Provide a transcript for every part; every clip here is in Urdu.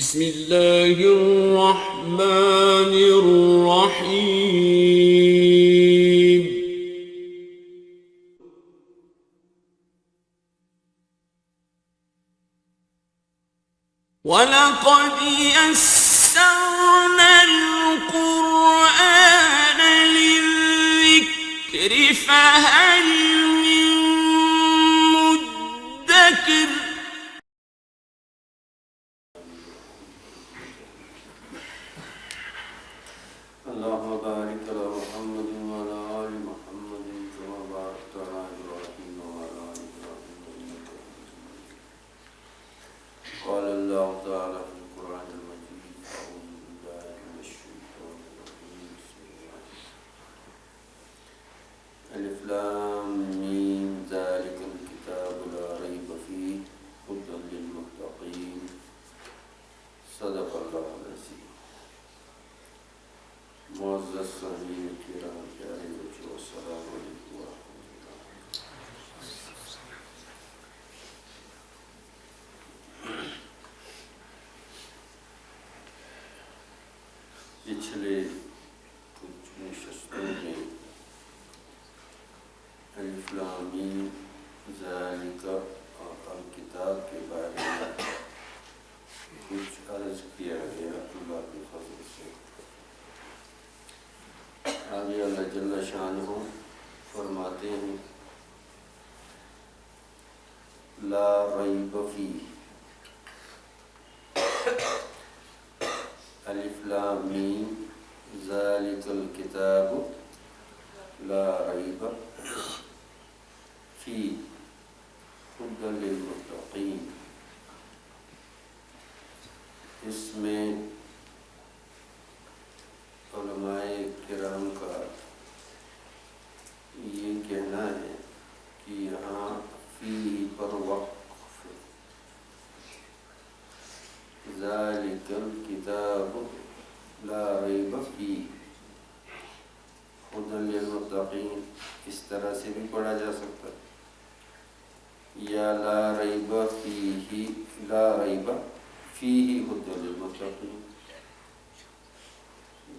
بسم الله الرحمن الرحيم ولقد يسرنا القرآن للذكر فهل من مدكر اللهم بارك على محمد وعلى آل محمد كما باركت على إبراهيم وعلى آل إبراهيم إنك حميد مجيد. قال الله تعالى في القرآن المجيد أعوذ بالله من الشيطان الرجيم بسم الله ألف لام ميم ذلك الكتاب لا ريب فيه هدى للمتقين صدق الله العظيم. معزز سامعین کرام پیارے بچوں السلام علیکم ورحمۃ اللہ. پچھلے کچھ نشستوں میں الف لام میم ذالک الکتاب کے بارے میں کچھ عرض کیا گیا اللہ کے فضل سے. آگے اللہ جل شانہ فرماتے ہیں لا ریب فیہ الف لام میم ذالک الکتاب لا ریب فیہ ہدی للمتقین. اس میں علماء کرام کا یہ کہنا ہے کہ یہاں فی پر وقف ذالک الکتاب لا ریب فیہ ہدی للمتقین اس طرح سے بھی پڑھا جا سکتا ہے یا لا ریب فیہ ہدی للمتقین،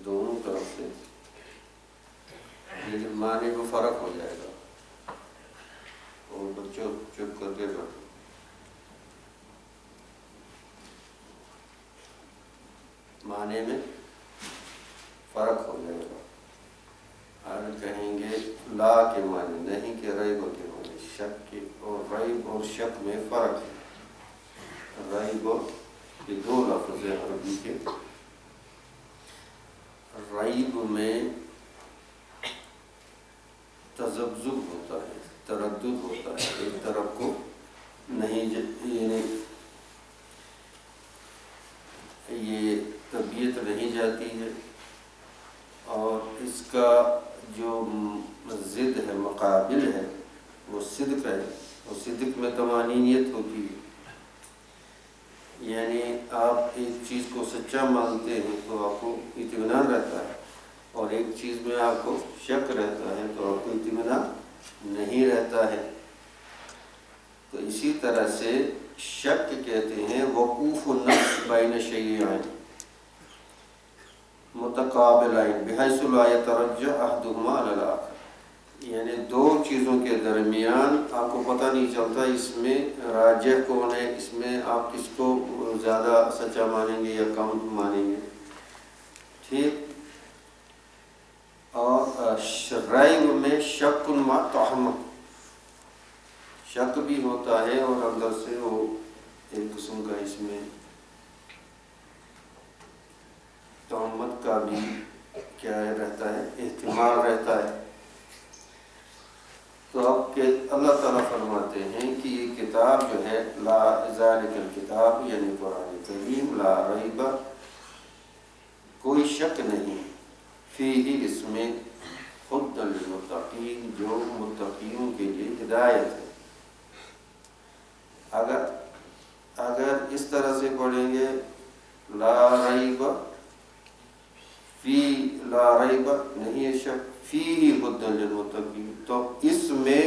دونوں طرف سے، لیکن معنی میں فرق ہو جائے گا. اور بچوں چپ کر کے بیٹھو. معنی میں فرق ہو جائے گا. آج کہیں گے لا کے معنی نہیں کہ ریب کے معنی، شک کے. اور ریب اور شک میں فرق ہے. ریب یہ دو لفظ ہیں عربی کے. ریب میں تذبذب ہوتا ہے، تردد ہوتا ہے، ایک طرف کو نہیں، یعنی یہ طبیعت نہیں جاتی ہے. اور اس کا جو ضد ہے، مقابل ہے، وہ صدق ہے. اور صدق میں طمانینیت ہوتی ہے. یعنی آپ ایک چیز کو سچا مانتے ہیں تو آپ کو اطمینان رہتا ہے، اور ایک چیز میں آپ کو شک رہتا ہے تو آپ کو اطمینان نہیں رہتا ہے. تو اسی طرح سے شک کہتے ہیں وقوف النفس بین شیئین متقابلین بحیث لا یترجح احدہما علی الآخر. یعنی دو چیزوں کے درمیان آپ کو پتہ نہیں چلتا اس میں راجح کون ہے، اس میں آپ کس کو زیادہ سچا مانیں گے یا کم مانیں گے. ٹھیک. اور ریب میں شک مع تہمت، شک بھی ہوتا ہے اور اندر سے وہ ایک قسم کا اس میں تہمت کا بھی کیا رہتا ہے، احتمال رہتا ہے. تو اب کہ اللہ تعالیٰ فرماتے ہیں کہ یہ کتاب جو ہے لا ذالک الکتاب یعنی قرآن کریم لا ریب کوئی شک نہیں فیہ اس میں ہدی للمتقین جو متقیوں کے لیے ہدایت ہے. اگر اس طرح سے پڑھیں گے لا ریب فی لا ریب نہیں ہے شک فیہ ہدی للمتقین، تو اس میں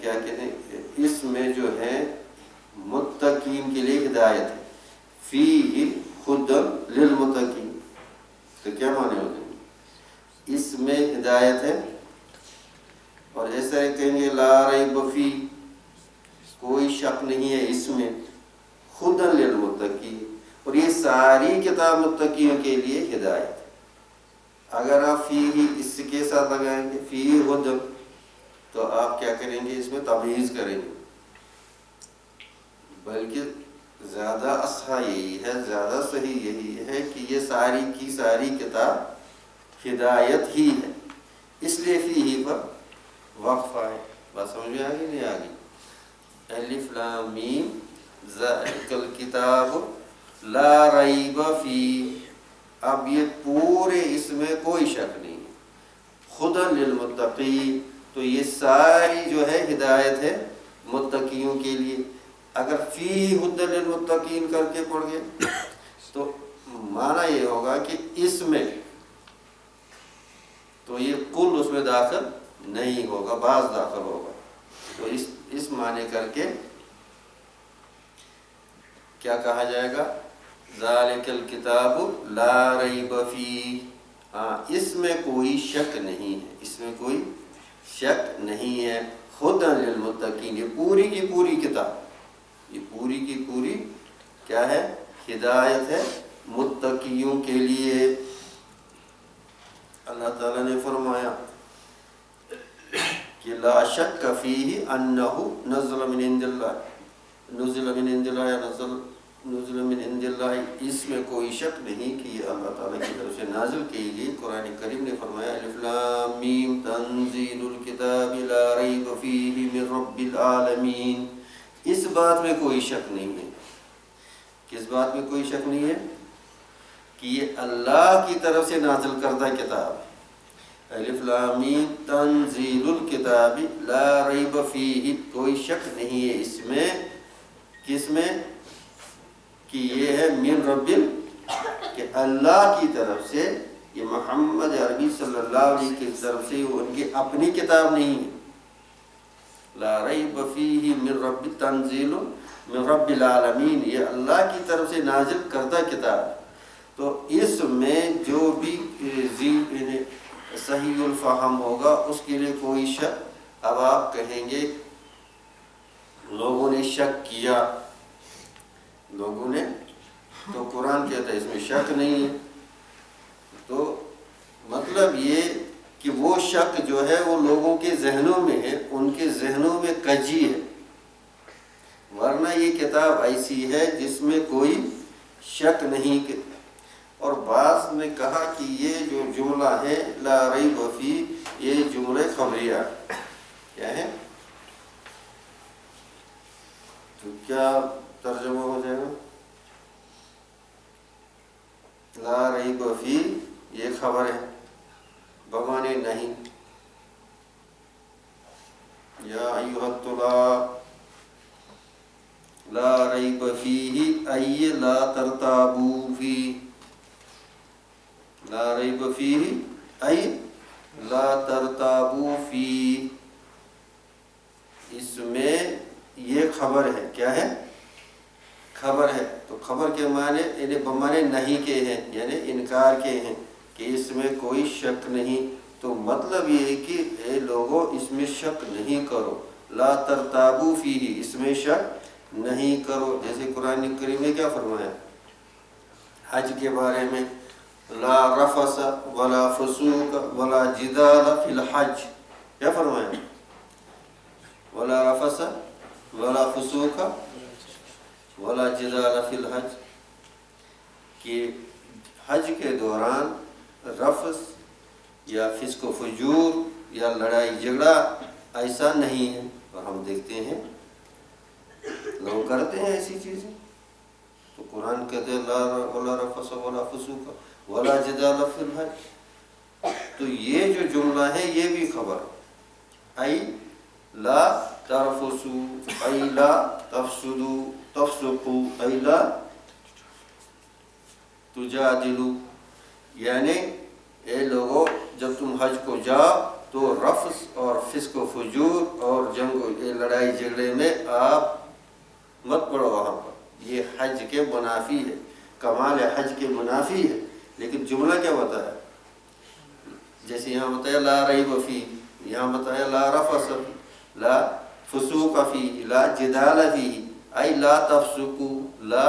کیا کہتے ہیں، اس میں جو ہے ہدایت ہے. فیہ ہدی للمتقین، تو کیا معنی ہوتے ہیں؟ اس میں ہدایت ہے، اور ایسا کہیں گے لا ریب فی، کوئی شک نہیں ہے اس میں، ہدی للمتقین، اور یہ ساری کتاب متقیوں کے لیے ہدایت ہے. اگر آپ فی ہی اس کے ساتھ لگائیں گے فی ہدی، تو آپ کیا کریں گے؟ اس میں تمیز کریں گے. بلکہ زیادہ اصح یہی ہے، زیادہ صحیح یہی ہے کہ یہ ساری کی ساری کتاب ہدایت ہی ہے، اس لیے فی ہی پر وقف ہے. بات سمجھ میں آگئی نہیں آگئی؟ الف لام میم ذالک الکتاب لا ریب فی، اب یہ پورے اس میں کوئی شک نہیں ہے. ہدی للمتقین، تو یہ ساری جو ہے ہدایت ہے متقیوں کے لیے. اگر فی ہدی للمتقین کر کے پڑھ گئے تو معنی یہ ہوگا کہ اس میں، تو یہ کل اس میں داخل نہیں ہوگا، بعض داخل ہوگا. تو اس معنی کر کے کیا کہا جائے گا؟ ذالک الکتاب لا ریب فیہ، ہاں اس میں کوئی شک نہیں ہے، اس میں کوئی شک نہیں ہے. ہدی للمتقین، یہ پوری کی پوری کتاب، یہ پوری کی پوری کیا ہے؟ ہدایت ہے متقیوں کے لیے. اللہ تعالیٰ نے فرمایا کہ لا شک فیہ انہ نزل من عند اللہ، نزل من عند اللہ یا نزل من عند اللہ، اس میں کوئی شک نہیں کہ یہ اللہ تعالیٰ کی طرف سے نازل کی گئی. قرآن کریم نے فرمایا الف لام میم تنزیل الکتاب لا ریب فیہ من رب العالمین. اس بات میں کوئی شک نہیں ہے. کس بات میں کوئی شک نہیں ہے؟ کہ یہ اللہ کی طرف سے نازل کردہ کتاب. الف لام میم تنزیل الکتاب لا ریب فیہ، کوئی شک نہیں ہے اس میں. کس میں؟ کہ یہ ہے من رب، کہ اللہ کی طرف سے، یہ محمد عربی صلی اللہ علیہ کی طرف سے، ان کی اپنی کتاب نہیں ہے. لا ریب فیہ من رب تنزیل من رب العالمین، یہ اللہ کی طرف سے نازل کردہ کتاب. تو اس میں جو بھی صحیح الفہم ہوگا اس کے لیے کوئی شک. اب آپ کہیں گے لوگوں نے شک کیا، لوگوں نے، تو قرآن کہتا ہے اس میں شک نہیں ہے. تو مطلب یہ کہ وہ شک جو ہے وہ لوگوں کے ذہنوں میں ہے، ان کے ذہنوں میں کجی ہے، ورنہ یہ کتاب ایسی ہے جس میں کوئی شک نہیں. اور بعض نے کہا کہ یہ جو جملہ ہے لا ریب فی، یہ جملہ خبریہ کیا ہے؟ تو کیا ترجمہ ہو جائے گا؟ لا ریب فی یہ خبر ہے بمانے نہیں. یا ایھا الطلاب لا ریب فیہ ای لا ترتابوا فیہ، لا ریب فیہ ای لا ترتابوا فیہ، اس میں یہ خبر ہے. کیا ہے؟ خبر ہے. تو خبر کے معنی یعنی بمانے نہیں کے ہیں، یعنی انکار کے ہیں کہ اس میں کوئی شک نہیں. تو مطلب یہ ہے کہ اے لوگوں اس میں شک نہیں کرو، لا ترتابوا فیہ، اس میں شک نہیں کرو. جیسے قرآن کریم نے کیا فرمایا حج کے بارے میں؟ لا رفث ولا فسوق ولا جدال فی الحج. کیا فرمایا؟ ولا رفث ولا فسوق ولا جدال فی الحج، کہ حج کے دوران رفث یا فسق و فجور یا لڑائی جھگڑا ایسا نہیں ہے. اور ہم دیکھتے ہیں لوگ کرتے ہیں ایسی چیزیں. تو قرآن کہتے ہیں ولا رفث ولا فسوق ولا جدال فی الحج. تو یہ جو جملہ ہے یہ بھی خبر، ای لا ترفسوا ای لا تفسدوا تفسقوا ای لا تجادلوا، یعنی اے لوگوں جب تم حج کو جاؤ تو رفث اور فسق و فجور اور جنگ و لڑائی جھگڑے میں آپ مت پڑو وہاں پر. یہ حج کے منافی ہے، کمال حج کے منافی ہے، لیکن جملہ کیا بتایا؟ جیسے یہاں بتایا لا ریب فی، یہاں بتایا لا رفث لا فسوق فی لا جدال فی، ای لا تفسقوا لا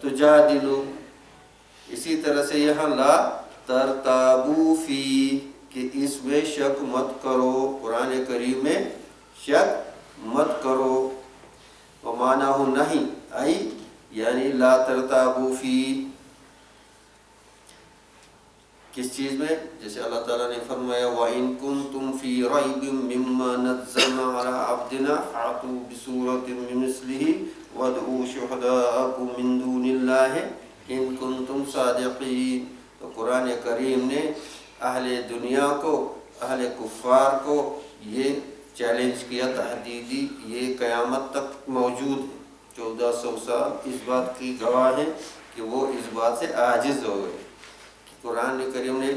تجادلوا. اسی طرح سے یہاں لا ترتابوا فی، کہ اس میں شک مت کرو، قرآن کریم میں شک مت کرو. ومعناہ نہیں، ای یعنی لا ترتابوا فی، کس چیز میں؟ جیسے اللہ تعالیٰ نے فرمایا وَإِن كُنتُمْ فِي رَيْبٍ مِّمَّا نَزَّلْنَا عَلَىٰ عَبْدِنَا فَأْتُوا بِسُورَةٍ مِّن مِّثْلِهِ وَادْعُوا شُهَدَاءَكُم مِّن دُونِ اللَّهِ إِن كُنتُمْ صَادِقِينَ. تو قرآن کریم نے اہل دنیا کو، اہل کفار کو یہ چیلنج کیا، تحدیدی، یہ قیامت تک موجود ہے. 1400 سال اس بات کی گواہ ہے کہ وہ اس بات سے عاجز ہو گئے. قرآن کریم نے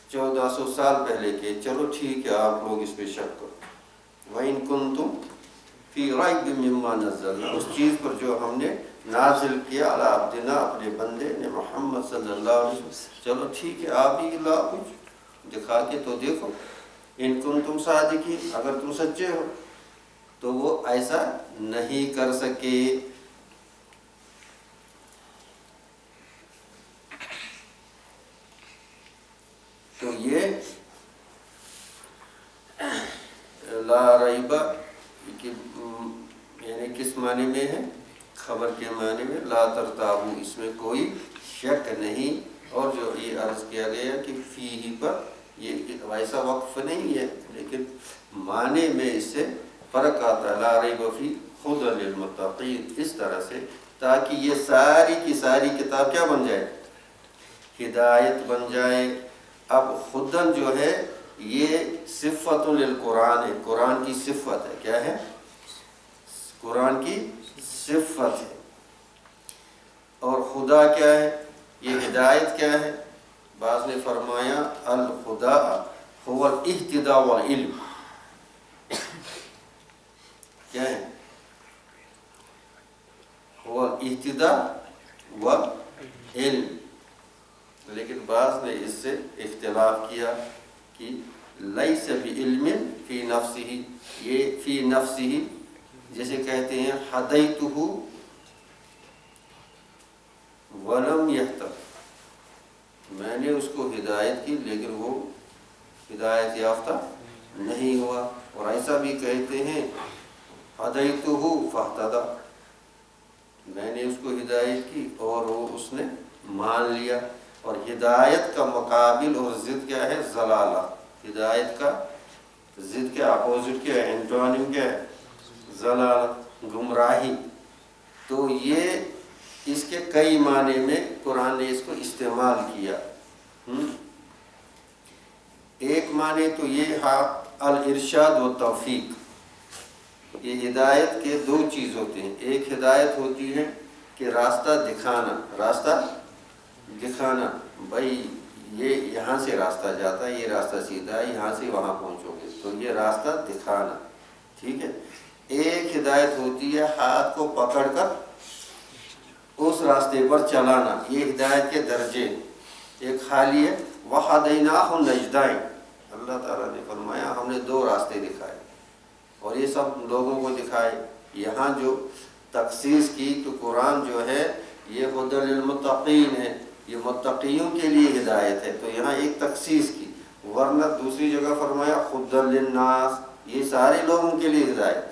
1400 سال پہلے کہ چلو ٹھیک ہے آپ لوگ اس پہ شک کرو. وَإِن كُنتُمْ فِي رَيْبٍ مِّمَّا نَزَّلْنَا، اس چیز پر جو ہم نے نازل کیا علی عبدنا، اپنے بندے نے محمد صلی اللہ علیہ وسلم، چلو ٹھیک ہے آپ ہی لا کچھ دکھا کے تو دیکھو. ان کنتم صادقین، اگر تم سچے ہو تو وہ ایسا نہیں کر سکے. تو یہ لا ریبہ یعنی کس معنی میں ہے؟ خبر کے معنی میں. لا ترتابو، اس میں کوئی شک نہیں. اور جو یہ عرض کیا گیا کہ فیہ پر، یہ ویسا وقف نہیں ہے لیکن معنی میں اس سے فرق آتا ہے. لا ریب فی ھدی للمتقین، اس طرح سے تاکہ یہ ساری کی ساری کتاب کیا بن جائے؟ ہدایت بن جائے. اب خدن جو ہے یہ صفت للقرآن ہے، قرآن کی صفت ہے. کیا ہے؟ قرآن کی صفت ہے. اور خدا کیا ہے؟ یہ ہدایت کیا ہے؟ بعض نے فرمایا الخدا هو الاہتداء والعلم. کیا ہے؟ هو الاہتداء والعلم. لیکن بعض نے اس سے اختلاف کیا کہ لیس بعلم فی نفسہ، یہ فی نفسہ جیسے کہتے ہیں ہدیتہ ولم یہتد، میں نے اس کو ہدایت کی لیکن وہ ہدایت یافتہ نہیں ہوا. اور ایسا بھی کہتے ہیں ہدیتہ فاہتدی، میں نے اس کو ہدایت کی اور وہ اس نے مان لیا. اور ہدایت کا مقابل اور ضد کیا ہے؟ ضلالہ. ہدایت کا ضد کیا، اپوزٹ کیا ہے، اینٹونیم کیا ہے؟ ضلالہ، گمراہی. تو یہ اس کے کئی معنی میں قرآن نے اس کو استعمال کیا. ایک معنی تو یہ الارشاد و توفیق. یہ ہدایت کے دو چیز ہوتے ہیں. ایک ہدایت ہوتی ہے کہ راستہ دکھانا، راستہ دکھانا، بھائی یہ یہاں سے راستہ جاتا ہے، یہ راستہ سیدھا ہے، یہاں سے وہاں پہنچو گے، تو یہ راستہ دکھانا. ٹھیک ہے. ایک ہدایت ہوتی ہے ہاتھ کو پکڑ کر اس راستے پر چلانا. یہ ہدایت کے درجے. ایک خالی ہے وَهَدَيْنَاهُ النَّجْدَيْنِ، اللہ تعالیٰ نے فرمایا ہم نے دو راستے دکھائے اور یہ سب لوگوں کو دکھائے. یہاں جو تخصیص کی تو قرآن جو ہے یہ ھدی للمتقین ہے، یہ متقیوں کے لیے ہدایت ہے. تو یہاں ایک تخصیص کی، ورنہ دوسری جگہ فرمایا ھدی للناس، یہ سارے لوگوں کے لیے ہدایت.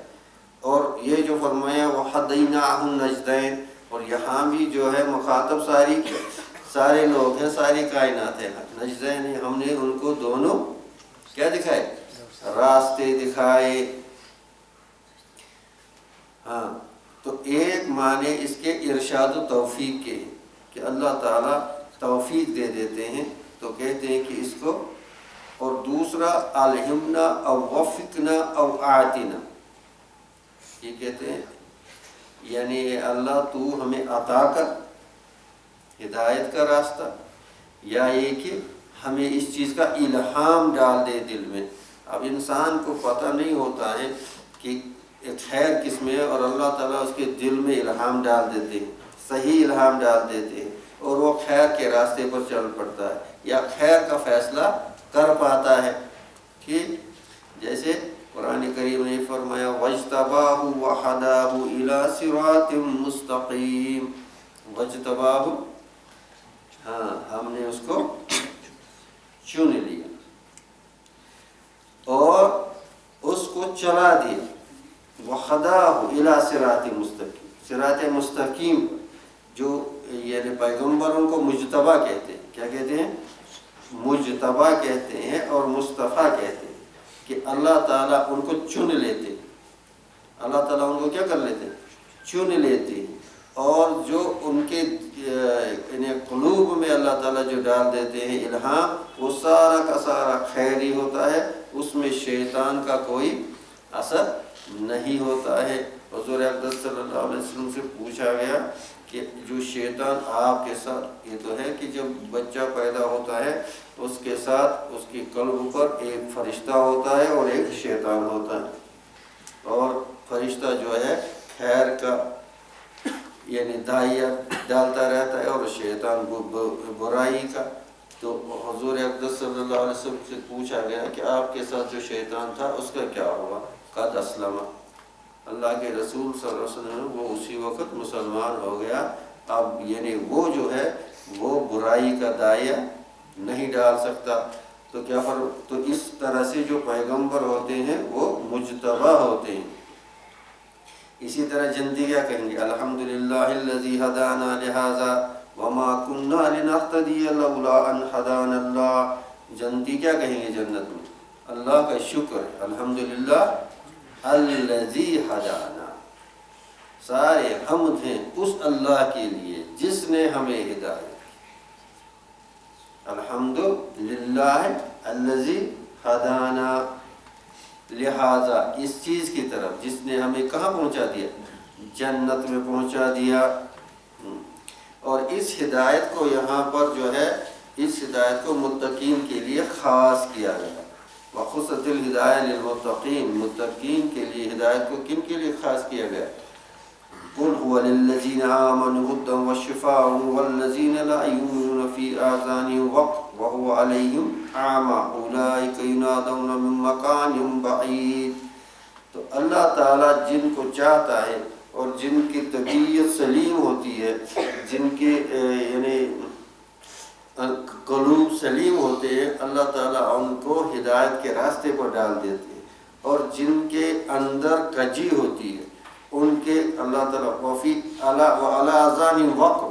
اور یہ جو فرمایا وَهَدَيْنَاهُ النَّجْدَيْنِ، اور یہاں بھی جو ہے مخاطب سارے لوگ ہیں، ساری کائنات ہے. نجدین، ہم نے ان کو دونوں کیا دکھائے؟ راستے دکھائے. ہاں، تو ایک معنی اس کے ارشاد و توفیق کے ہیں کہ اللہ تعالیٰ توفیق دے دیتے ہیں تو کہتے ہیں کہ اس کو. اور دوسرا الہمنا او وفقنا او آتنا، یہ کہتے ہیں یعنی اللہ تو ہمیں عطا کر ہدایت کا راستہ، یا یہ کہ ہمیں اس چیز کا الہام ڈال دے دل میں. اب انسان کو پتہ نہیں ہوتا ہے کہ ایک خیر کس میں ہے، اور اللہ تعالیٰ اس کے دل میں الہام ڈال دیتے ہیں، صحیح الہام ڈال دیتے ہیں، اور وہ خیر کے راستے پر چل پڑتا ہے یا خیر کا فیصلہ کر پاتا ہے. ٹھیک، جیسے قرآن کریم نے فرمایا وَاجْتَبَاهُ وَهَدَاهُ إِلَىٰ صِرَاطٍ مُسْتَقِيمٍ. وَاجْتَبَاهُ، ہاں ہم نے اس کو چن لیا اور اس کو چلا دیا. وَهَدَاهُ إِلَىٰ صِرَاطٍ مُسْتَقِيمٍ، صراط مستقیم، جو یعنی پیغمبروں کو مجتبی کہتے ہیں. کیا کہتے ہیں؟ مجتبی کہتے ہیں اور مصطفیٰ کہتے ہیں کہ اللہ تعالیٰ ان کو چن لیتے ہیں. اللہ تعالیٰ ان کو کیا کر لیتے ہیں؟ چن لیتے ہیں. اور جو ان کے قلوب میں اللہ تعالیٰ جو ڈال دیتے ہیں الہام، وہ سارا کا سارا خیری ہوتا ہے، اس میں شیطان کا کوئی اثر نہیں ہوتا ہے. حضور اقدس صلی اللہ علیہ وسلم سے پوچھا گیا کہ جو شیطان آپ کے ساتھ، یہ تو ہے کہ جب بچہ پیدا ہوتا ہے اس کے ساتھ اس کی قلب پر ایک فرشتہ ہوتا ہے اور ایک شیطان ہوتا ہے، اور فرشتہ جو ہے خیر کا یعنی داعیہ ڈالتا رہتا ہے اور شیطان برائی کا. تو حضور اقدس صلی اللہ علیہ وسلم سے پوچھا گیا کہ آپ کے ساتھ جو شیطان تھا اس کا کیا ہوا؟ قد اسلم. اللہ کے رسول صلی اللہ علیہ وسلم وہ اسی وقت مسلمان ہو گیا. اب یعنی وہ جو ہے وہ برائی کا داعیہ نہیں ڈال سکتا. تو کیا فرق؟ تو اس طرح سے جو پیغمبر ہوتے ہیں وہ مجتبی ہوتے ہیں. اسی طرح جنتی کیا کہیں گے؟ الحمدللہ الذی ہدانا لہذا وما کننا لنہتدی لولا ان ہدانا اللہ. جنتی کیا کہیں گے جنت میں؟ اللہ کا شکر ہے، الحمدللہ الذی ہدانا. سارے حمد ہیں اس اللہ کے لیے جس نے ہمیں ہدایت. الحمدللہ الذی ہدانا لہذا، اس چیز کی طرف جس نے ہمیں کہاں پہنچا دیا؟ جنت میں پہنچا دیا. اور اس ہدایت کو یہاں پر جو ہے اس ہدایت کو متقین کے لیے خاص کیا گیا. وخصت الہدایہ للمتقین، متقین کے لیے ہدایت کو کن کے لیے خاص کیا گیا؟ قل هو للذین آمنوا هدى وشفاء والذین لا یؤمنون فی آذانهم وقر وهو علیہم اعمی اولئک ینادون من مکان بعید. تو اللہ تعالیٰ جن کو چاہتا ہے اور جن کی طبیعت سلیم ہوتی ہے، جن کے یعنی قلوب سلیم ہوتے ہیں، اللہ تعالیٰ ان کو ہدایت کے راستے پر ڈال دیتے ہیں. اور جن کے اندر کجی ہوتی ہے ان کے اللہ تعالیٰ وفی علی آذانہم وقر،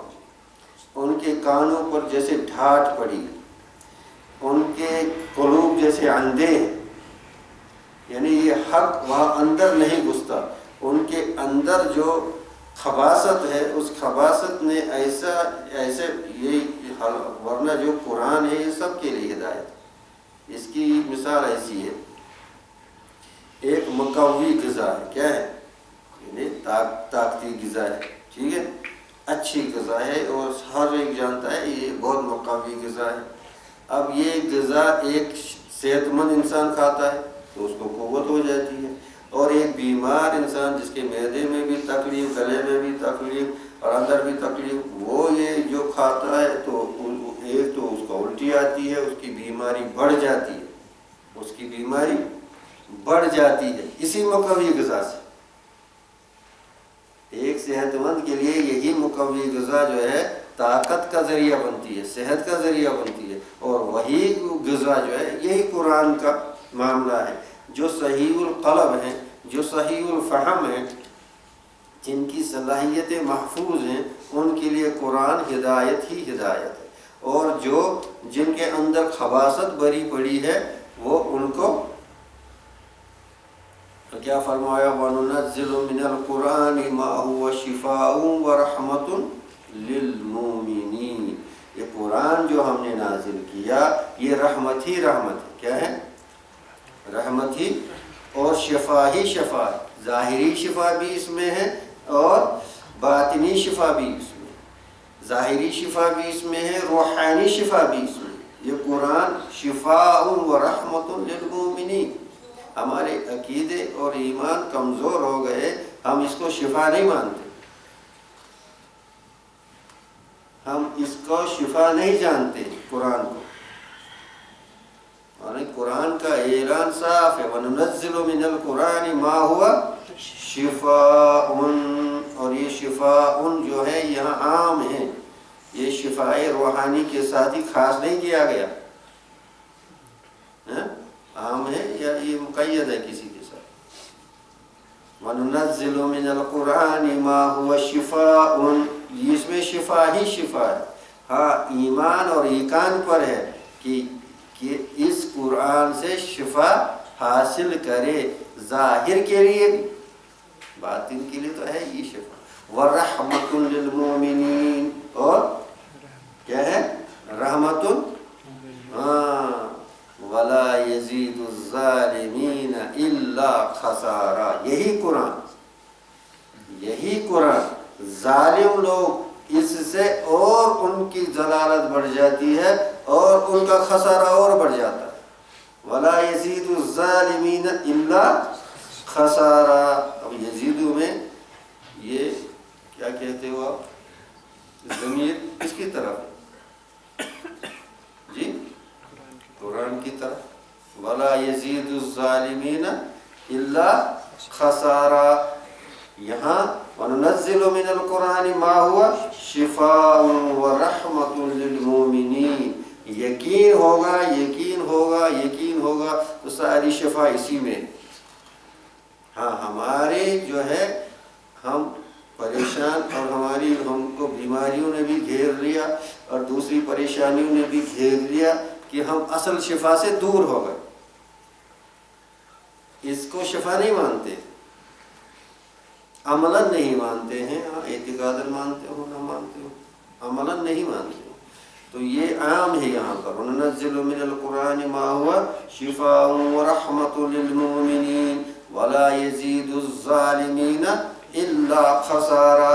ان کے کانوں پر جیسے ڈھاٹ پڑی ہے، ان کے قلوب جیسے اندھے ہیں، یعنی یہ حق وہاں اندر نہیں گھستا. ان کے اندر جو خباثت ہے اس خباثت نے ایسے یہ، ورنہ جو قرآن ہے یہ سب کے لیے ہدایت. اس کی مثال ایسی ہے، ایک مقوی غذا ہے. کیا ہے؟ یعنی طاقتی غذا ہے. ٹھیک ہے، اچھی غذا ہے اور ہر ایک جانتا ہے یہ بہت مقوی غذا ہے. اب یہ غذا ایک صحت مند انسان کھاتا ہے تو اس کو قوت ہو جاتی ہے، اور ایک بیمار انسان جس کے معدے میں بھی تکلیف، گلے میں بھی تکلیف اور اندر بھی تکلیف، وہ یہ جو کھاتا ہے تو ایک تو اس کو الٹی آتی ہے، اس کی بیماری بڑھ جاتی ہے، اس کی بیماری بڑھ جاتی ہے اسی مقوی غذا سے. ایک صحت مند کے لیے یہی مقوی غذا جو ہے طاقت کا ذریعہ بنتی ہے، صحت کا ذریعہ بنتی ہے. اور وہی غذا جو ہے یہی قرآن کا معاملہ ہے. جو صحیح القلب ہیں، جو صحیح الفہم ہیں، جن کی صلاحیتیں محفوظ ہیں، ان کے لیے قرآن ہدایت ہی ہدایت ہے. اور جن کے اندر خباثت بری پڑی ہے وہ ان کو کیا فرمایا؟ وَنُنَزِّلُ مِنَ الْقُرْآنِ مَا هُوَ شِفَاءٌ وَرَحْمَةٌ لِلْمُؤْمِنِينَ. یہ قرآن جو ہم نے نازل کیا یہ رحمت ہی رحمت ہے. کیا ہے؟ رحمت ہی اور شفا ہی شفا ہے. ظاہری شفا بھی اس میں ہے اور باطنی شفا بھی اس میں ہے. ظاہری شفا بھی اس میں ہے، روحانی شفا بھی اس میں ہے. یہ قرآن شفاء و رحمت للمؤمنین. ہمارے عقیدے اور ایمان کمزور ہو گئے، ہم اس کو شفا نہیں مانتے، ہم اس کو شفا نہیں جانتے قرآن کو۔ اور قرآن کا اعلان صاف ہے، وَنُنَزِّلُ مِنَ الْقُرْآنِ مَا هُوَ شِفَاءٌ، اور یہ شفاء جو ہے یہاں عام ہے، یہ شفاء روحانی کے ساتھ ہی خاص نہیں کیا گیا، عام ہے یا یہ مقید ہے کسی کے ساتھ؟ وَنُنَزِّلُ مِنَ الْقُرْآنِ مَا هُوَ شِفَاءٌ، اس میں شفا ہی شفا ہے۔ ہاں ایمان اور ایقان پر ہے کہ اس قرآن سے شفا حاصل کرے، ظاہر کے لیے بھی، باطن کے لیے تو ہے یہ شفا۔ وَرَحْمَةٌ لِّلْمُؤْمِنِينَ، اور کیا ہے؟ رحمت، وَلَا يَزِيدُ الظَّالِمِينَ إِلَّا خَسَارًا، یہی قرآن ظالم لوگ اس سے اور ان کی ضلالت بڑھ جاتی ہے اور ان کا خسارہ اور بڑھ جاتا ہے۔ وَلَا يَزِيدُ الظَّالِمِينَ إِلَّا خَسَارًا۔ اب یزیدو میں یہ کیا کہتے ہو آپ؟ ضمیر کس کی طرف؟ جی قرآن کی طرف۔ وَلَا يَزِيدُ الظَّالِمِينَ إِلَّا خَسَارًا۔ یہاں وَنُنَزِّلُ مِنَ الْقُرْآنِ مَا هُوَ شِفَاءٌ وَرَحْمَةٌ لِّلْمُؤْمِنِينَ، یقین ہوگا، یقین ہوگا، یقین ہوگا، تو ساری شفا اسی میں۔ ہاں ہمارے جو ہے ہم پریشان، اور ہم کو بیماریوں نے بھی گھیر لیا اور دوسری پریشانیوں نے بھی گھیر لیا کہ ہم اصل شفا سے دور ہو گئے، اس کو شفا نہیں مانتے، عملاً نہیں مانتے ہیں، اعتقاداً مانتے ہو نہ مانتے ہو، عملاً نہیں مانتے ہو۔ تو یہ عام ہے یہاں پر، وَنُنَزِّلُ مِنَ الْقُرْآنِ مَا هُوَ شِفَاءٌ وَرَحْمَةٌ لِّلْمُؤْمِنِينَ وَلَا يَزِيدُ الظَّالِمِينَ إِلَّا خَسَارًا۔